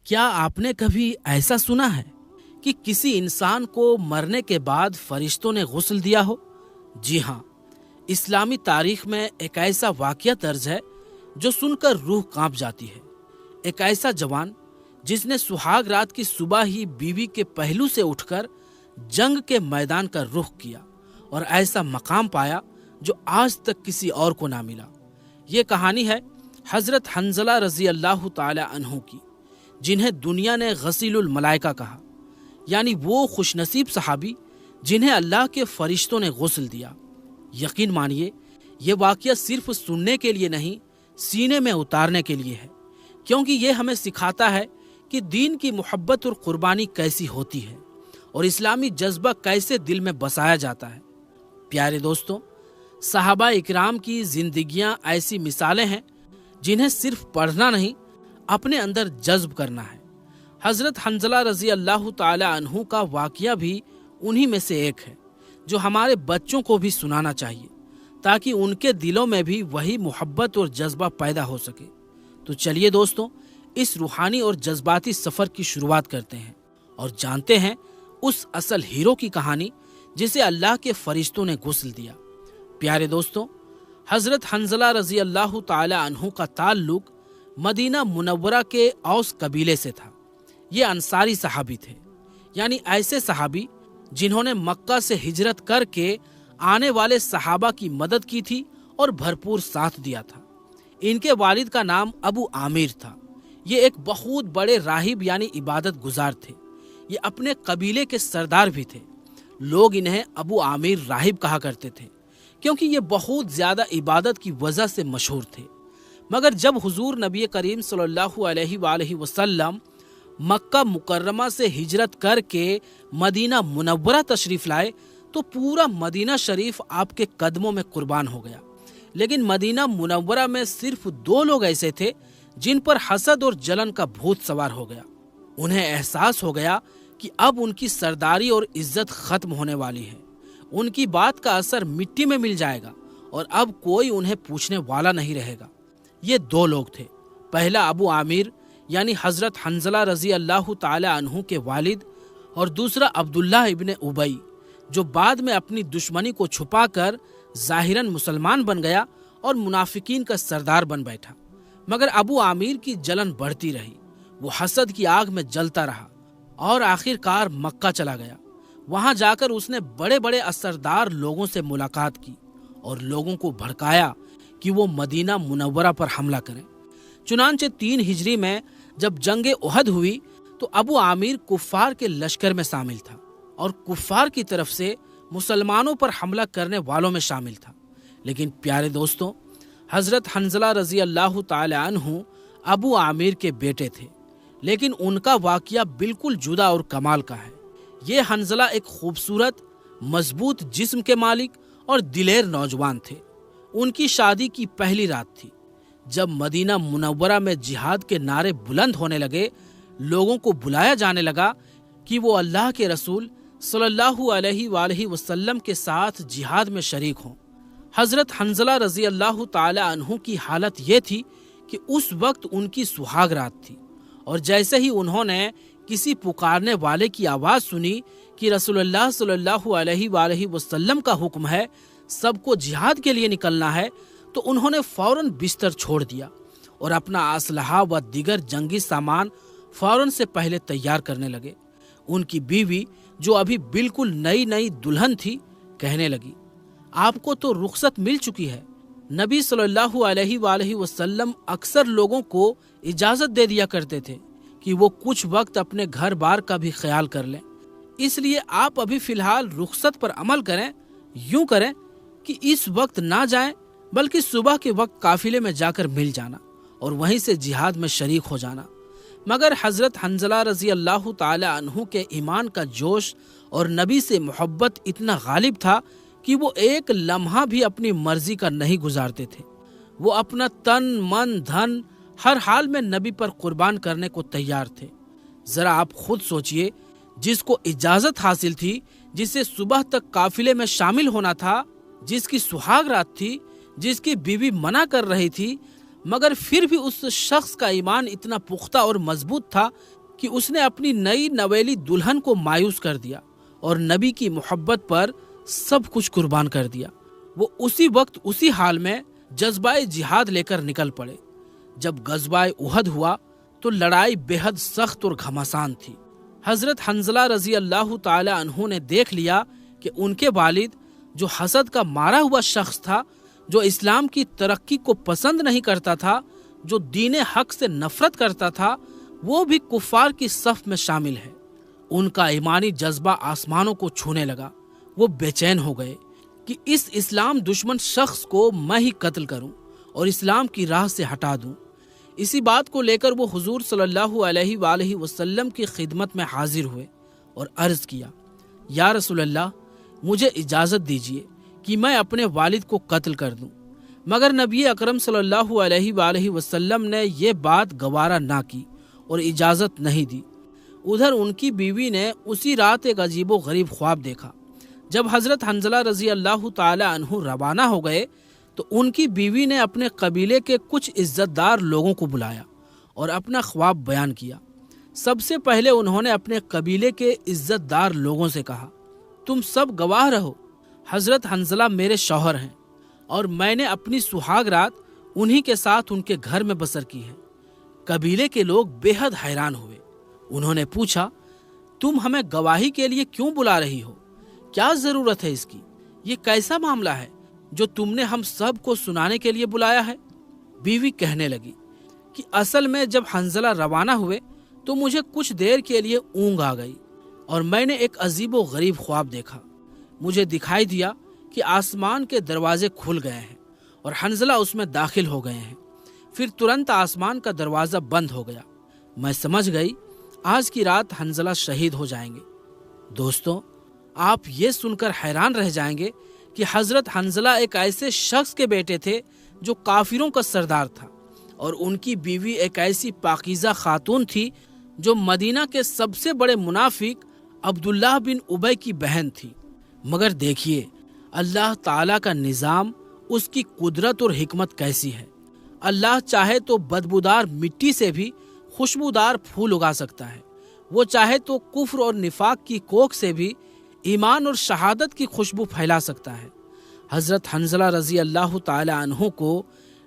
کیا آپ نے کبھی ایسا سنا ہے کہ کسی انسان کو مرنے کے بعد فرشتوں نے غسل دیا ہو؟ جی ہاں، اسلامی تاریخ میں ایک ایسا واقعہ درج ہے جو سن کر روح کانپ جاتی ہے۔ ایک ایسا جوان جس نے سہاگ رات کی صبح ہی بیوی کے پہلو سے اٹھ کر جنگ کے میدان کا رخ کیا اور ایسا مقام پایا جو آج تک کسی اور کو نہ ملا۔ یہ کہانی ہے حضرت حنظلہ رضی اللہ تعالی عنہ کی، جنہیں دنیا نے غسیل الملائکہ کہا، یعنی وہ خوش نصیب صحابی جنہیں اللہ کے فرشتوں نے غسل دیا۔ یقین مانیے، یہ واقعہ صرف سننے کے لیے نہیں، سینے میں اتارنے کے لیے ہے، کیونکہ یہ ہمیں سکھاتا ہے کہ دین کی محبت اور قربانی کیسی ہوتی ہے اور اسلامی جذبہ کیسے دل میں بسایا جاتا ہے۔ پیارے دوستوں، صحابہ اکرام کی زندگیاں ایسی مثالیں ہیں جنہیں صرف پڑھنا نہیں، اپنے اندر جذب کرنا ہے۔ حضرت حنظلہ رضی اللہ تعالی عنہ کا واقعہ بھی انہی میں سے ایک ہے جو ہمارے بچوں کو بھی سنانا چاہیے تاکہ ان کے دلوں میں بھی وہی محبت اور جذبہ پیدا ہو سکے۔ تو چلیے دوستوں، اس روحانی اور جذباتی سفر کی شروعات کرتے ہیں اور جانتے ہیں اس اصل ہیرو کی کہانی جسے اللہ کے فرشتوں نے غسل دیا۔ پیارے دوستوں، حضرت حنظلہ رضی اللہ تعالی عنہ کا تعلق مدینہ منورہ کے اوس قبیلے سے تھا۔ یہ انصاری صحابی تھے، یعنی ایسے صحابی جنہوں نے مکہ سے ہجرت کر کے آنے والے صحابہ کی مدد کی تھی اور بھرپور ساتھ دیا تھا۔ ان کے والد کا نام ابو عامر تھا۔ یہ ایک بہت بڑے راہب یعنی عبادت گزار تھے۔ یہ اپنے قبیلے کے سردار بھی تھے۔ لوگ انہیں ابو عامر راہب کہا کرتے تھے کیونکہ یہ بہت زیادہ عبادت کی وجہ سے مشہور تھے۔ مگر جب حضور نبی کریم صلی اللہ علیہ وآلہ وسلم مکہ مکرمہ سے ہجرت کر کے مدینہ منورہ تشریف لائے تو پورا مدینہ شریف آپ کے قدموں میں قربان ہو گیا۔ لیکن مدینہ منورہ میں صرف 2 لوگ ایسے تھے جن پر حسد اور جلن کا بھوت سوار ہو گیا۔ انہیں احساس ہو گیا کہ اب ان کی سرداری اور عزت ختم ہونے والی ہے، ان کی بات کا اثر مٹی میں مل جائے گا اور اب کوئی انہیں پوچھنے والا نہیں رہے گا۔ یہ 2 لوگ تھے، پہلا ابو عامر یعنی حضرت حنظلہ رضی اللہ تعالی عنہ کے والد، اور دوسرا عبداللہ ابن ابی جو بعد میں اپنی دشمنی کو چھپا کر ظاہراً مسلمان بن گیا اور منافقین کا سردار بن بیٹھا۔ مگر ابو عامر کی جلن بڑھتی رہی، وہ حسد کی آگ میں جلتا رہا اور آخر کار مکہ چلا گیا۔ وہاں جا کر اس نے بڑے بڑے اثردار لوگوں سے ملاقات کی اور لوگوں کو بھڑکایا کہ وہ مدینہ منورہ پر حملہ کریں۔ چنانچہ 3 ہجری میں جب جنگ احد ہوئی تو ابو عامر کفار کے لشکر میں شامل تھا اور کفار کی طرف سے مسلمانوں پر حملہ کرنے والوں میں شامل تھا۔ لیکن پیارے دوستوں، حضرت حنظلہ رضی اللہ تعالی عنہ ابو عامر کے بیٹے تھے، لیکن ان کا واقعہ بالکل جدا اور کمال کا ہے۔ یہ حنظلہ ایک خوبصورت، مضبوط جسم کے مالک اور دلیر نوجوان تھے۔ ان کی شادی کی پہلی رات تھی جب مدینہ منورہ میں جہاد کے نعرے بلند ہونے لگے، لوگوں کو بلایا جانے لگا کہ وہ اللہ کے رسول صلی اللہ علیہ وآلہ وسلم کے ساتھ جہاد میں شریک ہوں۔ حضرت حنظلہ رضی اللہ تعالی عنہ کی حالت یہ تھی کہ اس وقت ان کی سہاگ رات تھی، اور جیسے ہی انہوں نے کسی پکارنے والے کی آواز سنی کہ رسول اللہ صلی اللہ علیہ وآلہ وسلم کا حکم ہے سب کو جہاد کے لیے نکلنا ہے، تو انہوں نے فوراً بستر چھوڑ دیا اور اپنا اسلحہ و دیگر جنگی سامان فوراً سے پہلے تیار کرنے لگے۔ ان کی بیوی جو ابھی بالکل نئی دلہن تھی کہنے لگی، آپ کو تو رخصت مل چکی ہے۔ نبی صلی اللہ علیہ وآلہ وسلم اکثر لوگوں کو اجازت دے دیا کرتے تھے کہ وہ کچھ وقت اپنے گھر بار کا بھی خیال کر لیں، اس لیے آپ ابھی فی الحال رخصت پر عمل کریں۔ یوں کریں کہ اس وقت نہ جائیں بلکہ صبح کے وقت قافلے میں جا کر مل جانا اور وہیں سے جہاد میں شریک ہو جانا۔ مگر حضرت حنظلہ رضی اللہ تعالی عنہ کے ایمان کا جوش اور نبی سے محبت اتنا غالب تھا کہ وہ ایک لمحہ بھی اپنی مرضی کا نہیں گزارتے تھے۔ وہ اپنا تن من دھن ہر حال میں نبی پر قربان کرنے کو تیار تھے۔ ذرا آپ خود سوچئے، جس کو اجازت حاصل تھی، جسے صبح تک قافلے میں شامل ہونا تھا، جس کی سہاگ رات تھی، جس کی بیوی منع کر رہی تھی، مگر پھر بھی اس شخص کا ایمان اتنا پختہ اور مضبوط تھا کہ اس نے اپنی نئی نویلی دلہن کو مایوس کر دیا اور نبی کی محبت پر سب کچھ قربان کر دیا۔ وہ اسی وقت اسی حال میں جذبہ جہاد لے کر نکل پڑے۔ جب غزوہ احد ہوا تو لڑائی بے حد سخت اور گھمسان تھی۔ حضرت حنظلہ رضی اللہ تعالی عنہ نے دیکھ لیا کہ ان کے والد جو حسد کا مارا ہوا شخص تھا، جو اسلام کی ترقی کو پسند نہیں کرتا تھا، جو دین حق سے نفرت کرتا تھا، وہ بھی کفار کی صف میں شامل ہے۔ ان کا ایمانی جذبہ آسمانوں کو چھونے لگا۔ وہ بے چین ہو گئے کہ اس اسلام دشمن شخص کو میں ہی قتل کروں اور اسلام کی راہ سے ہٹا دوں۔ اسی بات کو لے کر وہ حضور صلی اللہ علیہ وآلہ وسلم کی خدمت میں حاضر ہوئے اور عرض کیا، یا رسول اللہ، مجھے اجازت دیجیے کہ میں اپنے والد کو قتل کر دوں۔ مگر نبی اکرم صلی اللہ علیہ وآلہ وسلم نے یہ بات گوارا نہ کی اور اجازت نہیں دی۔ ادھر ان کی بیوی نے اسی رات ایک عجیب و غریب خواب دیکھا۔ جب حضرت حنظلہ رضی اللہ تعالی عنہ روانہ ہو گئے تو ان کی بیوی نے اپنے قبیلے کے کچھ عزت دار لوگوں کو بلایا اور اپنا خواب بیان کیا۔ سب سے پہلے انہوں نے اپنے قبیلے کے عزت دار لوگوں سے کہا، تم سب گواہ رہو، حضرت حنظلہ میرے شوہر ہیں اور میں نے اپنی سہاگ رات انہی کے ساتھ ان کے گھر میں بسر کی ہے۔ قبیلے کے لوگ بے حد حیران ہوئے۔ انہوں نے پوچھا، تم ہمیں گواہی کے لیے کیوں بلا رہی ہو؟ کیا ضرورت ہے اس کی؟ یہ کیسا معاملہ ہے جو تم نے ہم سب کو سنانے کے لیے بلایا ہے؟ بیوی کہنے لگی کہ اصل میں جب حنظلہ روانہ ہوئے تو مجھے کچھ دیر کے لیے اونگ آ گئی اور میں نے ایک عجیب و غریب خواب دیکھا۔ مجھے دکھائی دیا کہ آسمان کے دروازے کھل گئے ہیں اور حنظلہ اس میں داخل ہو گئے ہیں۔ پھر ترنت آسمان کا دروازہ بند ہو گیا۔ میں سمجھ گئی آج کی رات حنظلہ شہید ہو جائیں گے۔ دوستو، آپ یہ سن کر حیران رہ جائیں گے کہ حضرت حنظلہ ایک ایسے شخص کے بیٹے تھے جو کافروں کا سردار تھا، اور ان کی بیوی ایک ایسی پاکیزہ خاتون تھی جو مدینہ کے سب سے بڑے منافق عبداللہ بن ابی کی بہن تھی۔ مگر دیکھیے اللہ تعالیٰ کا نظام، اس کی قدرت اور حکمت کیسی ہے۔ اللہ چاہے تو بدبودار مٹی سے بھی خوشبودار پھول اگا سکتا ہے۔ وہ چاہے تو کفر اور نفاق کی کوکھ سے بھی ایمان اور شہادت کی خوشبو پھیلا سکتا ہے۔ حضرت حنظلہ رضی اللہ تعالی عنہ کو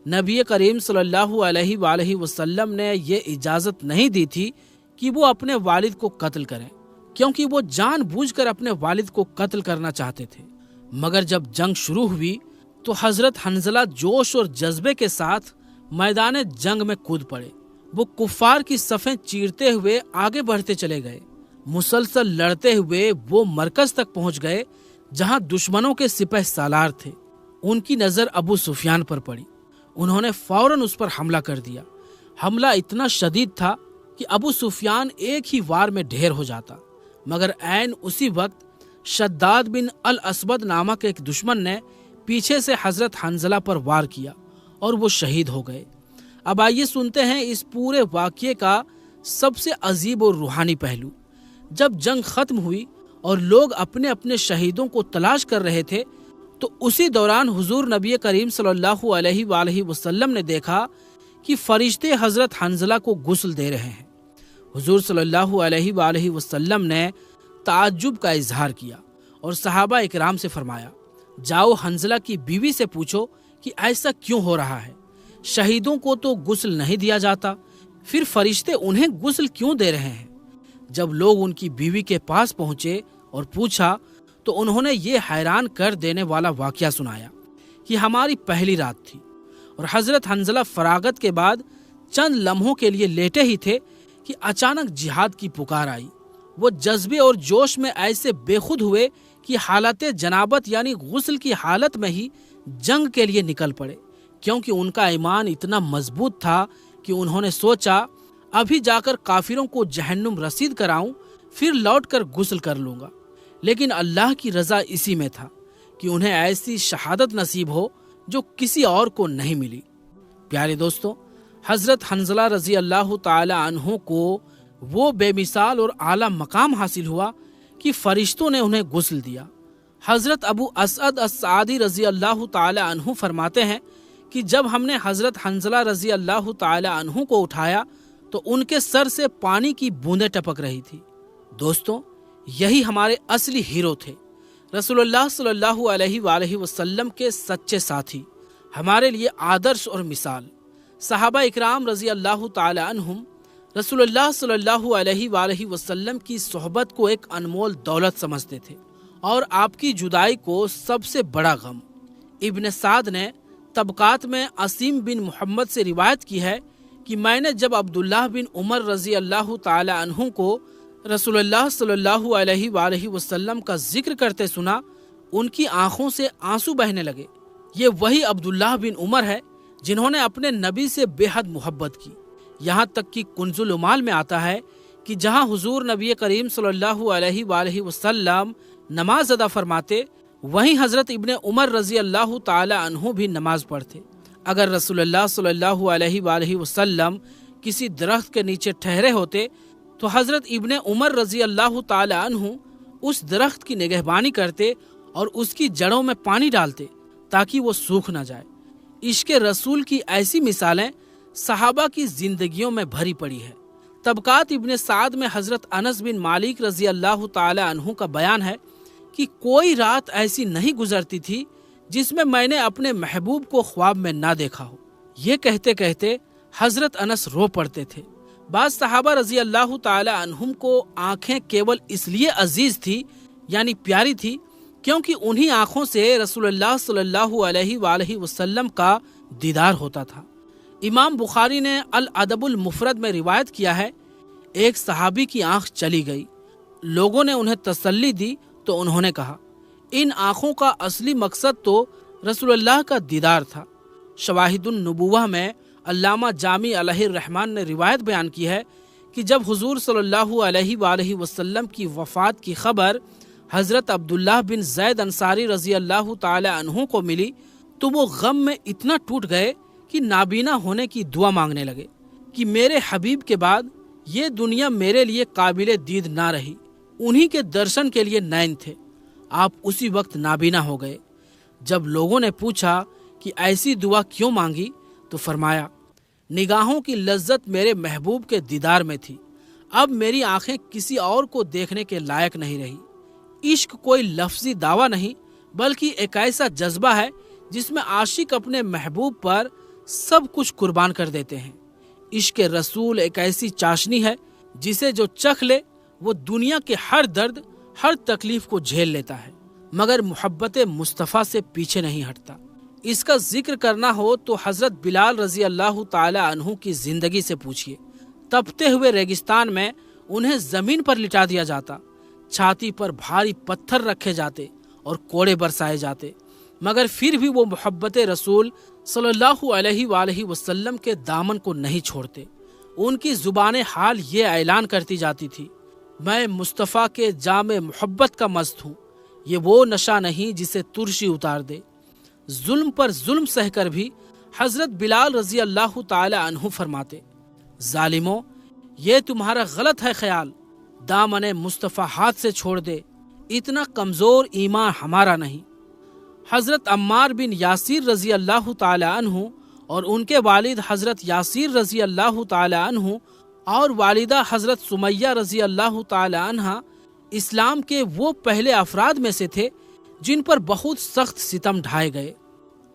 نبی کریم صلی اللہ علیہ وآلہ وسلم نے یہ اجازت نہیں دی تھی کہ وہ اپنے والد کو قتل کریں، کیونکہ وہ جان بوجھ کر اپنے والد کو قتل کرنا چاہتے تھے۔ مگر جب جنگ شروع ہوئی تو حضرت حنظلہ جوش اور جذبے کے ساتھ میدان جنگ میں کود پڑے۔ وہ کفار کی صفیں چیرتے ہوئے آگے بڑھتے چلے گئے۔ مسلسل لڑتے ہوئے وہ مرکز تک پہنچ گئے جہاں دشمنوں کے سپہ سالار تھے۔ ان کی نظر ابو سفیان پر پڑی۔ انہوں نے فوراً اس پر حملہ کر دیا۔ حملہ اتنا شدید تھا کہ ابو سفیان ایک ہی وار میں ڈھیر ہو جاتا، مگر عین اسی وقت شداد بن الاسود نامک ایک دشمن نے پیچھے سے حضرت حنظلہ پر وار کیا اور وہ شہید ہو گئے۔ اب آئیے سنتے ہیں اس پورے واقعے کا سب سے عجیب اور روحانی پہلو۔ جب جنگ ختم ہوئی اور لوگ اپنے اپنے شہیدوں کو تلاش کر رہے تھے تو اسی دوران حضور نبی کریم صلی اللہ علیہ وآلہ وسلم نے دیکھا کہ فرشتے حضرت حنظلہ کو غسل دے رہے ہیں۔ حضور صلی اللہ علیہ وآلہ وسلم نے تعجب کا اظہار کیا اور صحابہ اکرام سے فرمایا، جاؤ حنظلہ کی بیوی سے پوچھو کہ ایسا کیوں ہو رہا ہے۔ شہیدوں کو تو غسل نہیں دیا جاتا، پھر فرشتے انہیں غسل کیوں دے رہے ہیں؟ جب لوگ ان کی بیوی کے پاس پہنچے اور پوچھا تو انہوں نے یہ حیران کر دینے والا واقعہ سنایا کہ ہماری پہلی رات تھی اور حضرت حنظلہ فراغت کے بعد چند لمحوں کے لیے لیٹے ہی تھے کہ اچانک جہاد کی پکار آئی۔ وہ جذبے اور جوش میں ایسے بے خود ہوئے کہ حالت جنابت یعنی غسل کی حالت میں ہی جنگ کے لیے نکل پڑے، کیونکہ ان کا ایمان اتنا مضبوط تھا کہ انہوں نے سوچا ابھی جا کر کافروں کو جہنم رسید کراؤں، پھر لوٹ کر غسل کر لوں گا۔ لیکن اللہ کی رضا اسی میں تھا کہ انہیں ایسی شہادت نصیب ہو جو کسی اور کو نہیں ملی۔ پیارے دوستو، حضرت حنظلہ رضی اللہ تعالی عنہ کو وہ بے مثال اور اعلیٰ مقام حاصل ہوا کہ فرشتوں نے انہیں غسل دیا۔ حضرت ابو اسعد السعدی رضی اللہ تعالی عنہ فرماتے ہیں کہ جب ہم نے حضرت حنظلہ رضی اللہ تعالی عنہ کو اٹھایا تو ان کے سر سے پانی کی بوندیں ٹپک رہی تھی۔ دوستوں، یہی ہمارے اصلی ہیرو تھے، رسول اللہ صلی اللہ علیہ وآلہ وسلم کے سچے ساتھی، ہمارے لیے آدرش اور مثال۔ صحابہ اکرام رضی اللہ تعالی عنہم رسول اللہ صلی اللہ علیہ وآلہ وسلم کی صحبت کو ایک انمول دولت سمجھتے تھے اور آپ کی جدائی کو سب سے بڑا غم۔ ابن سعد نے طبقات میں عاصم بن محمد سے روایت کی ہے کہ میں نے جب عبداللہ بن عمر رضی اللہ تعالی عنہ کو رسول اللہ صلی اللہ علیہ وآلہ وسلم کا ذکر کرتے سنا، ان کی آنکھوں سے آنسو بہنے لگے۔ یہ وہی عبداللہ بن عمر ہے جنہوں نے اپنے نبی سے بے حد محبت کی، یہاں تک کہ کنز العمال میں آتا ہے کہ جہاں حضور نبی کریم صلی اللہ علیہ وآلہ وسلم نماز ادا فرماتے، وہیں حضرت ابن عمر رضی اللہ تعالی عنہ بھی نماز پڑھتے۔ اگر رسول اللہ صلی اللہ علیہ وآلہ وسلم کسی درخت کے نیچے ٹھہرے ہوتے تو حضرت ابن عمر رضی اللہ تعالی عنہ اس درخت کی نگہبانی کرتے اور اس کی جڑوں میں پانی ڈالتے تاکہ وہ سوکھ نہ جائے۔ عشق رسول کی ایسی مثالیں صحابہ کی زندگیوں میں بھری پڑی ہے۔ طبقات ابن سعد میں حضرت انس بن مالک رضی اللہ تعالی عنہ کا بیان ہے کہ کوئی رات ایسی نہیں گزرتی تھی جس میں نے اپنے محبوب کو خواب میں نہ دیکھا ہو۔ یہ کہتے کہتے حضرت انس رو پڑتے تھے۔ بعض صحابہ رضی اللہ تعالی عنہم کو آنکھیں کیول اس لیے عزیز تھی، یعنی پیاری تھی، کیونکہ انہی آنکھوں سے رسول اللہ صلی اللہ علیہ وآلہ وسلم کا دیدار ہوتا تھا۔ امام بخاری نے الادب المفرد میں روایت کیا ہے، ایک صحابی کی آنکھ چلی گئی، لوگوں نے انہیں تسلی دی تو انہوں نے کہا، ان آنکھوں کا اصلی مقصد تو رسول اللہ کا دیدار تھا۔ شواہد النبوہ میں علامہ جامی علیہ الرحمن نے روایت بیان کی ہے کہ جب حضور صلی اللہ علیہ وآلہ وسلم کی وفات کی خبر حضرت عبداللہ بن زید انصاری رضی اللہ تعالی عنہ کو ملی تو وہ غم میں اتنا ٹوٹ گئے کہ نابینا ہونے کی دعا مانگنے لگے کہ میرے حبیب کے بعد یہ دنیا میرے لیے قابل دید نہ رہی، انہی کے درشن کے لیے نین تھے۔ آپ اسی وقت نابینا ہو گئے۔ جب لوگوں نے پوچھا کہ ایسی دعا کیوں مانگی تو فرمایا، نگاہوں کی لذت میرے محبوب کے دیدار میں تھی، اب میری آنکھیں کسی اور کو دیکھنے کے لائق نہیں رہی۔ عشق کوئی لفظی دعویٰ نہیں بلکہ ایک ایسا جذبہ ہے جس میں عاشق اپنے محبوب پر سب کچھ قربان کر دیتے ہیں۔ عشق رسول ایک ایسی چاشنی ہے جسے جو چکھ لے وہ دنیا کے ہر درد، ہر تکلیف کو جھیل لیتا ہے، مگر محبت مصطفیٰ سے پیچھے نہیں ہٹتا۔ اس کا ذکر کرنا ہو تو حضرت بلال رضی اللہ تعالی عنہ کی زندگی سے پوچھیے۔ تپتے ہوئے ریگستان میں انہیں زمین پر لٹا دیا جاتا، چھاتی پر بھاری پتھر رکھے جاتے اور کوڑے برسائے جاتے، مگر پھر بھی وہ محبت رسول صلی اللہ علیہ وآلہ وسلم کے دامن کو نہیں چھوڑتے۔ ان کی زبان حال یہ اعلان کرتی جاتی تھی، میں مصطفیٰ کے جام محبت کا مست ہوں، یہ وہ نشہ نہیں جسے ترشی اتار دے۔ ظلم پر ظلم سہ کر بھی حضرت بلال رضی اللہ تعالی عنہ فرماتے، ظالموں، یہ تمہارا غلط ہے خیال، دامن مصطفیٰ ہاتھ سے چھوڑ دے، اتنا کمزور ایمان ہمارا نہیں۔ حضرت عمار بن یاسر رضی اللہ تعالی عنہ اور ان کے والد حضرت یاسر رضی اللہ تعالی عنہ اور والدہ حضرت سمیہ رضی اللہ تعالی عنہ اسلام کے وہ پہلے افراد میں سے تھے جن پر بہت سخت ستم ڈھائے گئے۔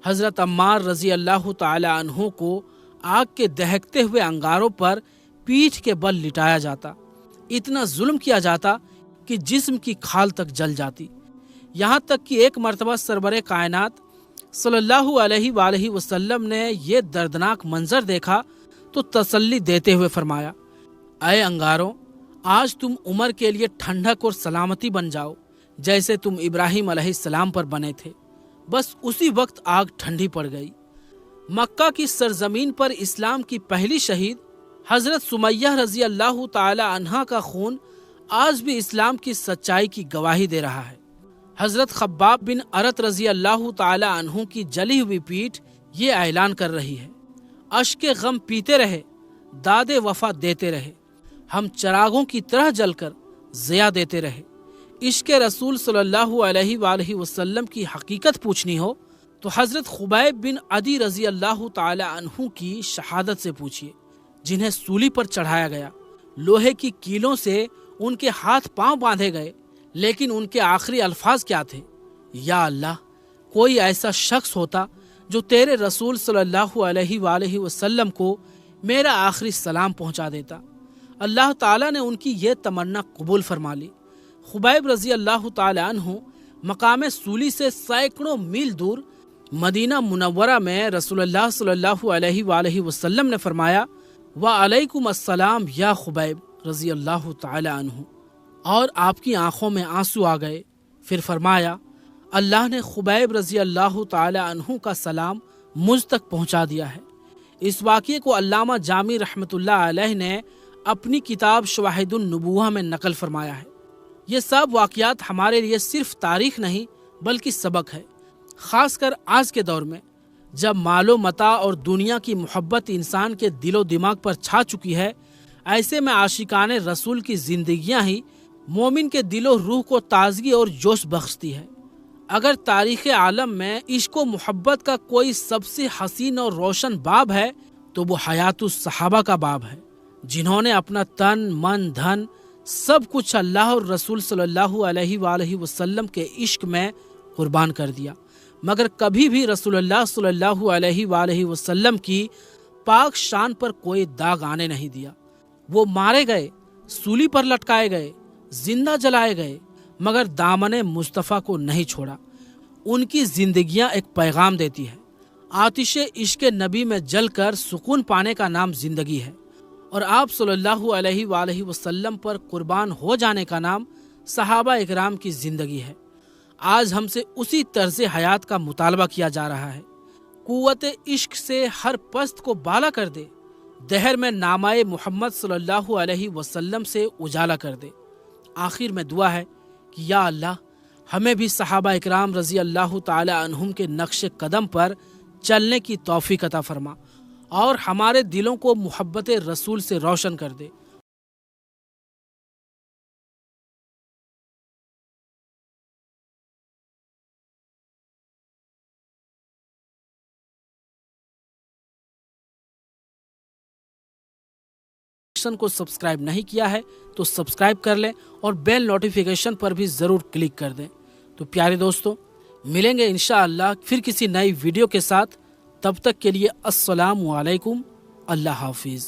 حضرت عمار رضی اللہ تعالی عنہ کو آگ کے دہکتے ہوئے انگاروں پر پیٹھ کے بل لٹایا جاتا، اتنا ظلم کیا جاتا کہ جسم کی کھال تک جل جاتی، یہاں تک کہ ایک مرتبہ سرور کائنات صلی اللہ علیہ وآلہ وسلم نے یہ دردناک منظر دیکھا تو تسلی دیتے ہوئے فرمایا، اے انگاروں، آج تم عمر کے لیے ٹھنڈک اور سلامتی بن جاؤ جیسے تم ابراہیم علیہ السلام پر بنے تھے۔ بس اسی وقت آگ ٹھنڈی پڑ گئی۔ مکہ کی سرزمین پر اسلام کی پہلی شہید حضرت سمیہ رضی اللہ تعالی عنہا کا خون آج بھی اسلام کی سچائی کی گواہی دے رہا ہے۔ حضرت خباب بن ارت رضی اللہ تعالی عنہ کی جلی ہوئی پیٹھ یہ اعلان کر رہی ہے، اشک غم پیتے رہے، داد وفا دیتے رہے، ہم چراغوں کی طرح جل کر ضیاء دیتے رہے۔ عشق رسول صلی اللہ علیہ وآلہ وسلم کی حقیقت پوچھنی ہو تو حضرت خبیب بن عدی رضی اللہ تعالی عنہ کی شہادت سے پوچھیے، جنہیں سولی پر چڑھایا گیا، لوہے کی کیلوں سے ان کے ہاتھ پاؤں باندھے گئے، لیکن ان کے آخری الفاظ کیا تھے؟ یا اللہ، کوئی ایسا شخص ہوتا جو تیرے رسول صلی اللہ علیہ وآلہ وسلم کو میرا آخری سلام پہنچا دیتا۔ اللہ تعالیٰ نے ان کی یہ تمنا قبول فرما لی۔ خبیب رضی اللہ تعالی عنہ مقام سولی سے سینکڑوں میل دور مدینہ منورہ میں رسول اللہ صلی اللہ علیہ وآلہ وسلم نے فرمایا، وعلیکم السلام یا خبیب رضی اللہ تعالی عنہ، اور آپ کی آنکھوں میں آنسو آ گئے۔ پھر فرمایا، اللہ نے خبیب رضی اللہ تعالی عنہ کا سلام مجھ تک پہنچا دیا ہے۔ اس واقعے کو علامہ جامی رحمۃ اللہ علیہ نے اپنی کتاب شواہد النبوہ میں نقل فرمایا ہے۔ یہ سب واقعات ہمارے لیے صرف تاریخ نہیں بلکہ سبق ہے، خاص کر آج کے دور میں جب مال و متاع اور دنیا کی محبت انسان کے دل و دماغ پر چھا چکی ہے۔ ایسے میں عاشقان رسول کی زندگیاں ہی مومن کے دل و روح کو تازگی اور جوش بخشتی ہے۔ اگر تاریخ عالم میں عشق و محبت کا کوئی سب سے حسین اور روشن باب ہے تو وہ حیات الصحابہ کا باب ہے، جنہوں نے اپنا تن من دھن سب کچھ اللہ اور رسول صلی اللہ علیہ وآلہ وسلم کے عشق میں قربان کر دیا، مگر کبھی بھی رسول اللہ صلی اللہ علیہ وآلہ وسلم کی پاک شان پر کوئی داغ آنے نہیں دیا۔ وہ مارے گئے، سولی پر لٹکائے گئے، زندہ جلائے گئے، مگر دامن مصطفیٰ کو نہیں چھوڑا۔ ان کی زندگیاں ایک پیغام دیتی ہے۔ آتش عشق نبی میں جل کر سکون پانے کا نام زندگی ہے، اور آپ صلی اللہ علیہ وآلہ وسلم پر قربان ہو جانے کا نام صحابہ اکرام کی زندگی ہے۔ آج ہم سے اسی طرز حیات کا مطالبہ کیا جا رہا ہے۔ قوت عشق سے ہر پست کو بالا کر دے، دہر میں نامہ محمد صلی اللہ علیہ وسلم سے اجالا کر دے۔ آخر میں دعا ہے کہ یا اللہ، ہمیں بھی صحابہ اکرام رضی اللہ تعالی عنہم کے نقش قدم پر چلنے کی توفیق عطا فرما، اور ہمارے دلوں کو محبت رسول سے روشن کر دے۔ کو سبسکرائب نہیں کیا ہے تو سبسکرائب کر لیں، اور بیل نوٹیفیکیشن پر بھی ضرور کلک کر دیں۔ تو پیارے دوستو، ملیں گے انشاءاللہ پھر کسی نئی ویڈیو کے ساتھ۔ تب تک کے لیے السلام علیکم، اللہ حافظ۔